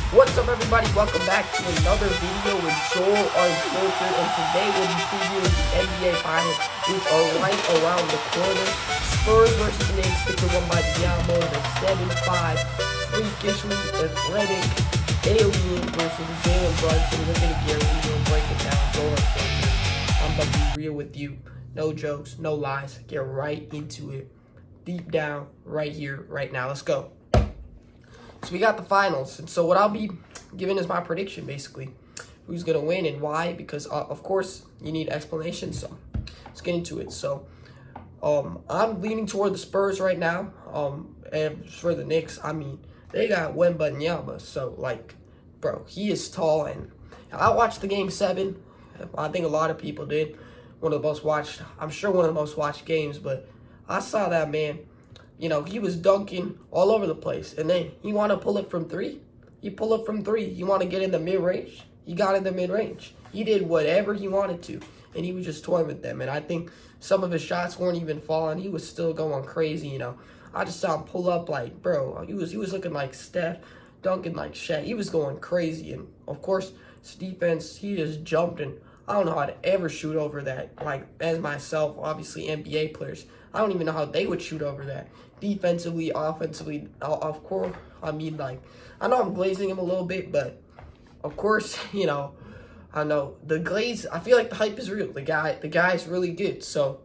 What's up, everybody? Welcome back to another video with Joel Unfiltered, and today we'll be previewing the NBA Finals, which are right around the corner. Spurs versus Knicks, Victor won by Diamo, the 7-5 freakishly athletic alien versus Jalen Brunson. We're gonna get real and break it down. Joel Unfiltered. I'm about to be real with you. No jokes, no lies. Get right into it. Deep down, right here, right now. Let's go. So we got the finals, and so what I'll be giving is my prediction, basically. Who's going to win and why, because, of course, you need explanation, so let's get into it. So, I'm leaning toward the Spurs right now, and for the Knicks, I mean, they got Wembanyama, so, like, bro, he is tall, and I watched the Game 7. I think a lot of people did. One of the most watched, I'm sure one of the most watched games, but I saw that man. You know, he was dunking all over the place. And then he want to pull it from three. He pull it from three. He want to get in the mid-range. He got in the mid-range. He did whatever he wanted to. And he was just toying with them. And I think some of his shots weren't even falling. He was still going crazy, you know. I just saw him pull up like, bro, he was looking like Steph, dunking like Shaq. He was going crazy. And, of course, his defense, he just jumped. And I don't know how to ever shoot over that. Like, as myself, obviously, NBA players, I don't even know how they would shoot over that. Defensively, offensively, of course, I mean, like, I know I'm glazing him a little bit, but, of course, you know, I know the glaze, I feel like the hype is real. The guy's really good, so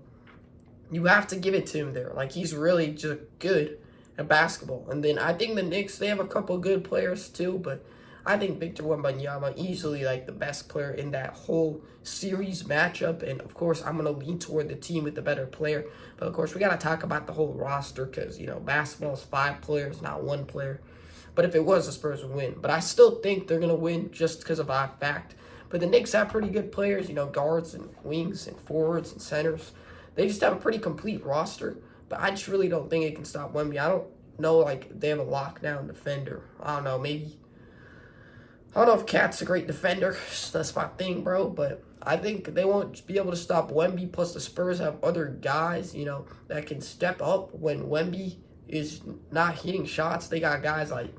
you have to give it to him there. Like, he's really just good at basketball. And then I think the Knicks, they have a couple good players, too, but I think Victor Wembanyama easily like the best player in that whole series matchup. And, of course, I'm going to lean toward the team with the better player. But, of course, we got to talk about the whole roster because, you know, basketball is 5 players, not 1 player. But if it was, the Spurs would win. But I still think they're going to win just because of that fact. But the Knicks have pretty good players, you know, guards and wings and forwards and centers. They just have a pretty complete roster. But I just really don't think it can stop Wemby. I don't know, like, they have a lockdown defender. I don't know, maybe. I don't know if Cat's a great defender. That's my thing, bro. But I think they won't be able to stop Wemby. Plus, the Spurs have other guys, you know, that can step up when Wemby is not hitting shots. They got guys like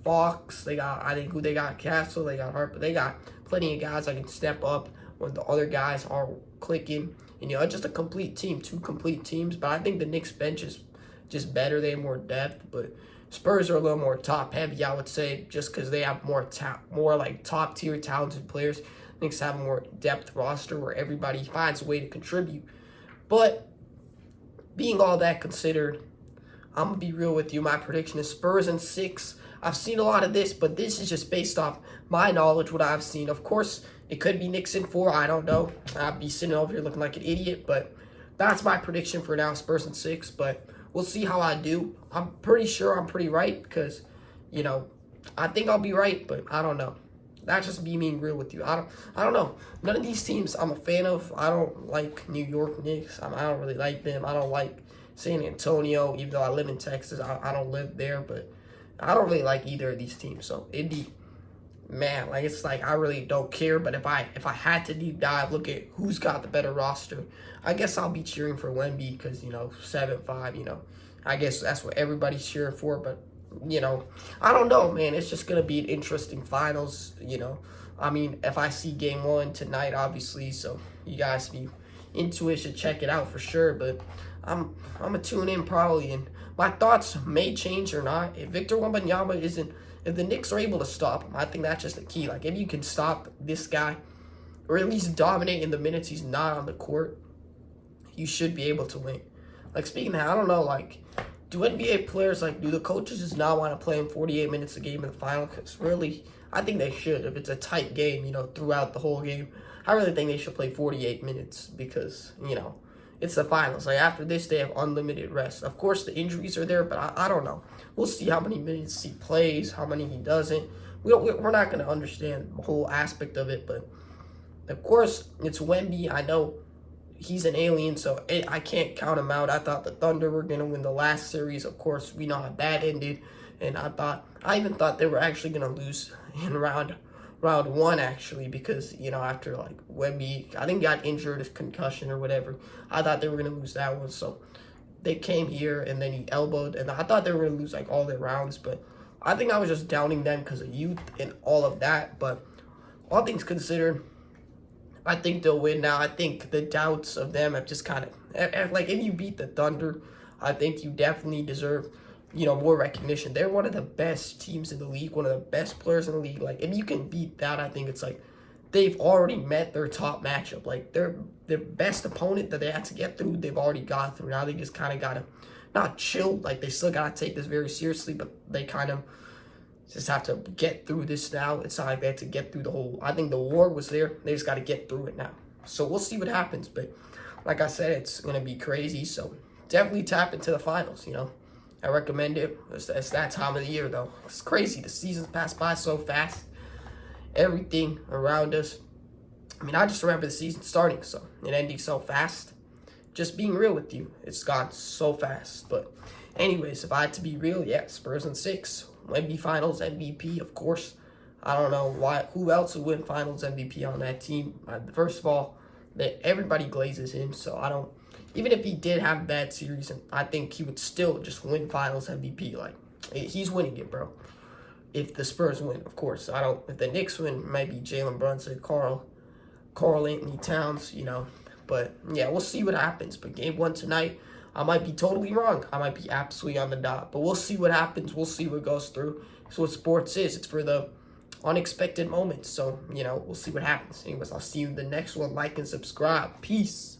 Fox. They got, I think, who they got? Castle. They got Hart. But they got plenty of guys that can step up when the other guys are clicking. And, you know, it's just a complete team. 2 complete teams. But I think the Knicks bench is just better. They have more depth. But Spurs are a little more top heavy, I would say, just because they have more like top tier talented players. Knicks have a more depth roster where everybody finds a way to contribute. But being all that considered, I'm gonna be real with you. My prediction is Spurs in 6. I've seen a lot of this, but this is just based off my knowledge, what I've seen. Of course, it could be Knicks in 4. I don't know. I'd be sitting over here looking like an idiot, but that's my prediction for now. Spurs in 6, but we'll see how I do. I'm pretty sure I'm pretty right because, you know, I think I'll be right, but I don't know. That's just me being real with you. I don't know. None of these teams I'm a fan of. I don't like New York Knicks. I don't really like them. I don't like San Antonio, even though I live in Texas. I don't live there, but I don't really like either of these teams. So it'd be, man, like it's like I really don't care. But if I had to deep dive, look at who's got the better roster, I guess I'll be cheering for Wemby because, you know, 7-5, you know, I guess that's what everybody's cheering for. But, you know, I don't know, man. It's just going to be an interesting finals, you know. I mean, if I see game 1 tonight, obviously, so you guys, if you into it, should check it out for sure. But I'm going to tune in probably, and my thoughts may change or not. If Victor Wembanyama isn't, if the Knicks are able to stop him, I think that's just the key. Like, if you can stop this guy, or at least dominate in the minutes he's not on the court, you should be able to win. Like, speaking of that, I don't know, like, do NBA players, like, do the coaches just not want to play him 48 minutes a game in the final? Because really, I think they should. If it's a tight game, you know, throughout the whole game, I really think they should play 48 minutes because, you know, it's the finals. Like, after this, they have unlimited rest. Of course, the injuries are there, but I don't know. We'll see how many minutes he plays, how many he doesn't. We're not going to understand the whole aspect of it, but, of course, it's Wemby. I know he's an alien, so I can't count him out. I thought the Thunder were going to win the last series. Of course, we know how that ended. And I even thought they were actually going to lose in round 1, actually, because, you know, after, like, Wemby, I think got injured, his concussion or whatever. I thought they were going to lose that one. So they came here, and then he elbowed. And I thought they were going to lose, like, all their rounds. But I think I was just downing them because of youth and all of that. But all things considered, I think they'll win now. I think the doubts of them have just kind of, like, if you beat the Thunder, I think you definitely deserve, more recognition. They're one of the best teams in the league, one of the best players in the league. Like, if you can beat that, I think it's like they've already met their top matchup. Like, their best opponent that they had to get through, they've already got through. Now they just kind of got to, not chill, like, they still got to take this very seriously, but they kind of just have to get through this now. It's not like they had to get through the whole, I think the war was there. They just got to get through it now. So we'll see what happens. But like I said, it's going to be crazy. So definitely tap into the finals, I recommend it. It's that time of the year, though. It's crazy. The season's passed by so fast. Everything around us. I mean, I just remember the season starting, so it ending so fast. Just being real with you, it's gone so fast. But anyways, if I had to be real, yeah, Spurs in 6. NBA Finals MVP, of course. I don't know who else would win Finals MVP on that team. First of all, everybody glazes him, so I don't. Even if he did have a bad series, I think he would still just win Finals MVP. Like, he's winning it, bro. If the Spurs win, of course. I don't. If the Knicks win, maybe Jalen Brunson, Carl Anthony Towns, But yeah, we'll see what happens. But game 1 tonight, I might be totally wrong. I might be absolutely on the dot. But we'll see what happens. We'll see what goes through. It's what sports is. It's for the unexpected moments. So, we'll see what happens. Anyways, I'll see you in the next one. Like and subscribe. Peace.